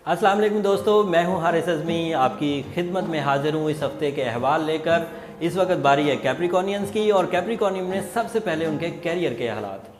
अस्सलाम वालेकुम दोस्तों, मैं हूं हारिस अज़मी, आपकी खिदमत में हाजिर हूं इस हफ्ते के अहवाल लेकर। इस वक्त बारी है कैप्रिकॉनियंस की और कैप्रिकॉनियन में सबसे पहले उनके कैरियर के हालात।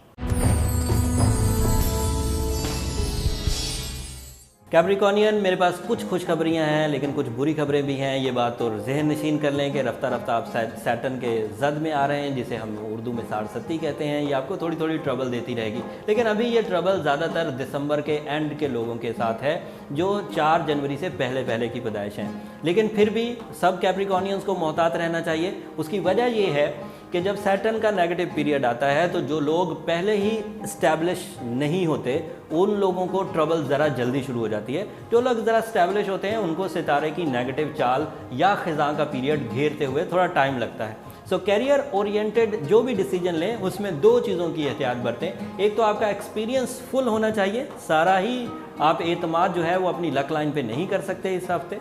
कैप्रिकॉनियन, मेरे पास कुछ खुशखबरियाँ हैं लेकिन कुछ बुरी खबरें भी हैं। ये बात तो जहन नशीन कर लें कि रफ्ता रफ्ता आप सैटर्न के जद में आ रहे हैं, जिसे हम उर्दू में साड़सत्ती कहते हैं। ये आपको थोड़ी थोड़ी ट्रबल देती रहेगी, लेकिन अभी ये ट्रबल ज़्यादातर दिसंबर के एंड के लोगों के साथ है जो 4 जनवरी से पहले पहले की पैदाइश हैं। लेकिन फिर भी सब कैप्रिकॉनियंस को मोहतात रहना चाहिए। उसकी वजह ये है कि जब सैटर्न का नेगेटिव पीरियड आता है तो जो लोग पहले ही इस्टेब्लिश नहीं होते उन लोगों को ट्रबल ज़रा जल्दी शुरू हो जाती है। जो लोग ज़रा इस्टेब्लिश होते हैं उनको सितारे की नेगेटिव चाल या ख़िज़ा का पीरियड घेरते हुए थोड़ा टाइम लगता है। सो कैरियर ओरिएंटेड जो भी डिसीजन लें उसमें 2 चीज़ों की एहतियात बरतें। एक तो आपका एक्सपीरियंस फुल होना चाहिए, सारा ही आप एतमाद जो है वो अपनी लक लाइन पे नहीं कर सकते इस हफ्ते।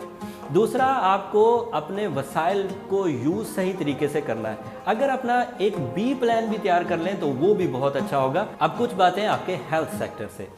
दूसरा, आपको अपने वसाइल को यूज़ सही तरीके से करना है। अगर अपना एक बी प्लान भी तैयार कर लें तो वो भी बहुत अच्छा होगा। अब कुछ बातें आपके हेल्थ सेक्टर से।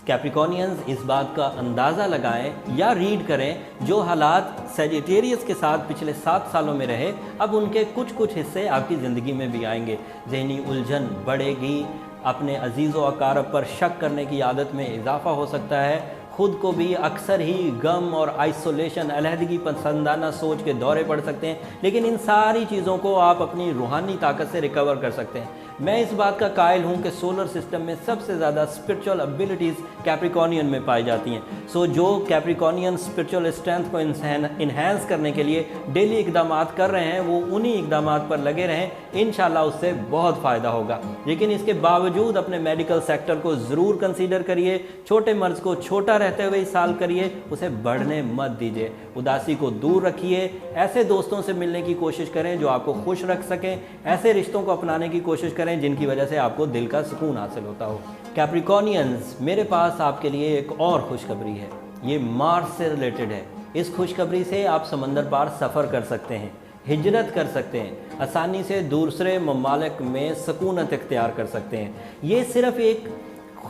कैप्रिकॉनियंस, इस बात का अंदाज़ा लगाएं या रीड करें जो हालात सजिटेरियस के साथ पिछले 7 सालों में रहे, अब उनके कुछ हिस्से आपकी ज़िंदगी में भी आएंगे। ज़हनी उलझन बढ़ेगी, अपने अजीज़ व अकारब पर शक करने की आदत में इजाफ़ा हो सकता है, ख़ुद को भी अक्सर ही गम और आइसोलेशन, अलहदगी पसंदाना सोच के दौरे पड़ सकते हैं। लेकिन इन सारी चीज़ों को आप अपनी रूहानी ताकत से रिकवर कर सकते हैं। मैं इस बात का कायल हूँ कि सोलर सिस्टम में सबसे ज़्यादा स्पिरिचुअल एबिलिटीज़ कैप्रिकॉनियन में पाई जाती हैं। सो जो कैप्रिकॉनियन स्पिरिचुअल स्ट्रेंथ को इन्हेंस करने के लिए डेली इकदाम कर रहे हैं वो उन्हीं इकदाम पर लगे रहें, इंशाल्लाह उससे बहुत फ़ायदा होगा। लेकिन इसके बावजूद अपने मेडिकल सेक्टर को ज़रूर कंसीडर करिए। छोटे मर्ज़ को छोटा रहते हुए साल करिए, उसे बढ़ने मत दीजिए। उदासी को दूर रखिए, ऐसे दोस्तों से मिलने की कोशिश करें जो आपको खुश रख सकें। ऐसे रिश्तों को अपनाने की कोशिश करें जिनकी वजह से आपको दिल का सुकून हासिल होता हो। कैप्रिकॉनियंस, मेरे पास आपके लिए एक और खुशखबरी है। ये मार्स से रिलेटेड है। इस खुशखबरी से आप समंदर पार सफ़र कर सकते हैं, हिजरत कर सकते हैं, आसानी से दूसरे ममालिक में सकूनत इख्तियार कर सकते हैं। ये सिर्फ एक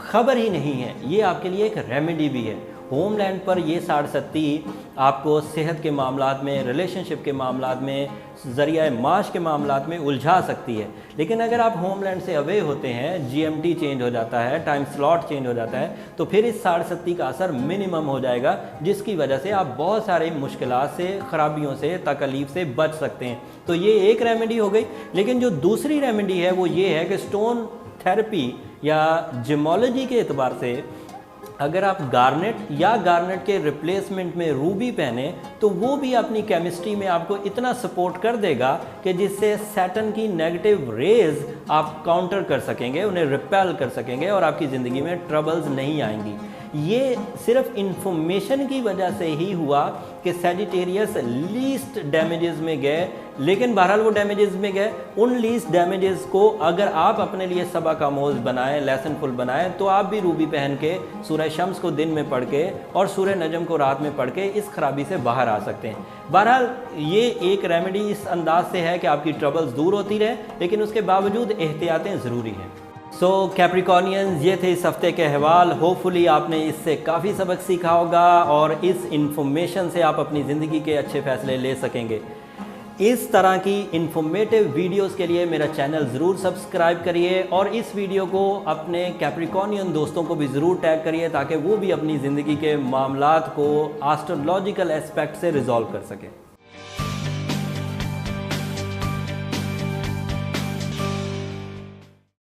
खबर ही नहीं है, ये आपके लिए एक रेमेडी भी है। होमलैंड पर ये साड़सत्ती आपको सेहत के मामलात में, रिलेशनशिप के मामलात में, ज़रिया माश के मामलात में उलझा सकती है। लेकिन अगर आप होमलैंड से अवे होते हैं, जीएमटी चेंज हो जाता है, टाइम स्लॉट चेंज हो जाता है, तो फिर इस साड़सत्ती का असर मिनिमम हो जाएगा, जिसकी वजह से आप बहुत सारे मुश्किलात से, ख़राबियों से, तकलीफ से बच सकते हैं। तो ये एक रेमेडी हो गई। लेकिन जो दूसरी रेमेडी है वो ये है कि स्टोन थेरेपी या जिमोलॉजी के एतबार से अगर आप गार्नेट या गार्नेट के रिप्लेसमेंट में रूबी पहने तो वो भी अपनी केमिस्ट्री में आपको इतना सपोर्ट कर देगा कि जिससे सैटर्न की नेगेटिव रेज आप काउंटर कर सकेंगे, उन्हें रिपेल कर सकेंगे और आपकी ज़िंदगी में ट्रबल्स नहीं आएंगी। ये सिर्फ इंफॉर्मेशन की वजह से ही हुआ कि सैजिटेरियस लीस्ट डैमेजेस में गए, लेकिन बहरहाल वो डैमेजेस में गए। उन लीस्ट डैमेजेस को अगर आप अपने लिए सबक आमोज़ बनाएं, लेसनफुल बनाएं, तो आप भी रूबी पहन के सूरह शम्स को दिन में पढ़ के और सूरह नजम को रात में पढ़ के इस खराबी से बाहर आ सकते हैं। बहरहाल ये एक रेमेडी इस अंदाज से है कि आपकी ट्रबल्स दूर होती रहे, लेकिन उसके बावजूद एहतियातें ज़रूरी हैं। सो कैप्रिकॉनियंस, ये थे इस हफ्ते के अहवाल। होपफुली आपने इससे काफ़ी सबक सीखा होगा और इस इंफॉर्मेशन से आप अपनी ज़िंदगी के अच्छे फ़ैसले ले सकेंगे। इस तरह की इंफॉर्मेटिव वीडियोस के लिए मेरा चैनल ज़रूर सब्सक्राइब करिए और इस वीडियो को अपने कैप्रिकॉनियन दोस्तों को भी ज़रूर टैग करिए ताकि वो भी अपनी ज़िंदगी के मामलात को एस्ट्रोलॉजिकल एस्पेक्ट से रिजॉल्व कर सकें।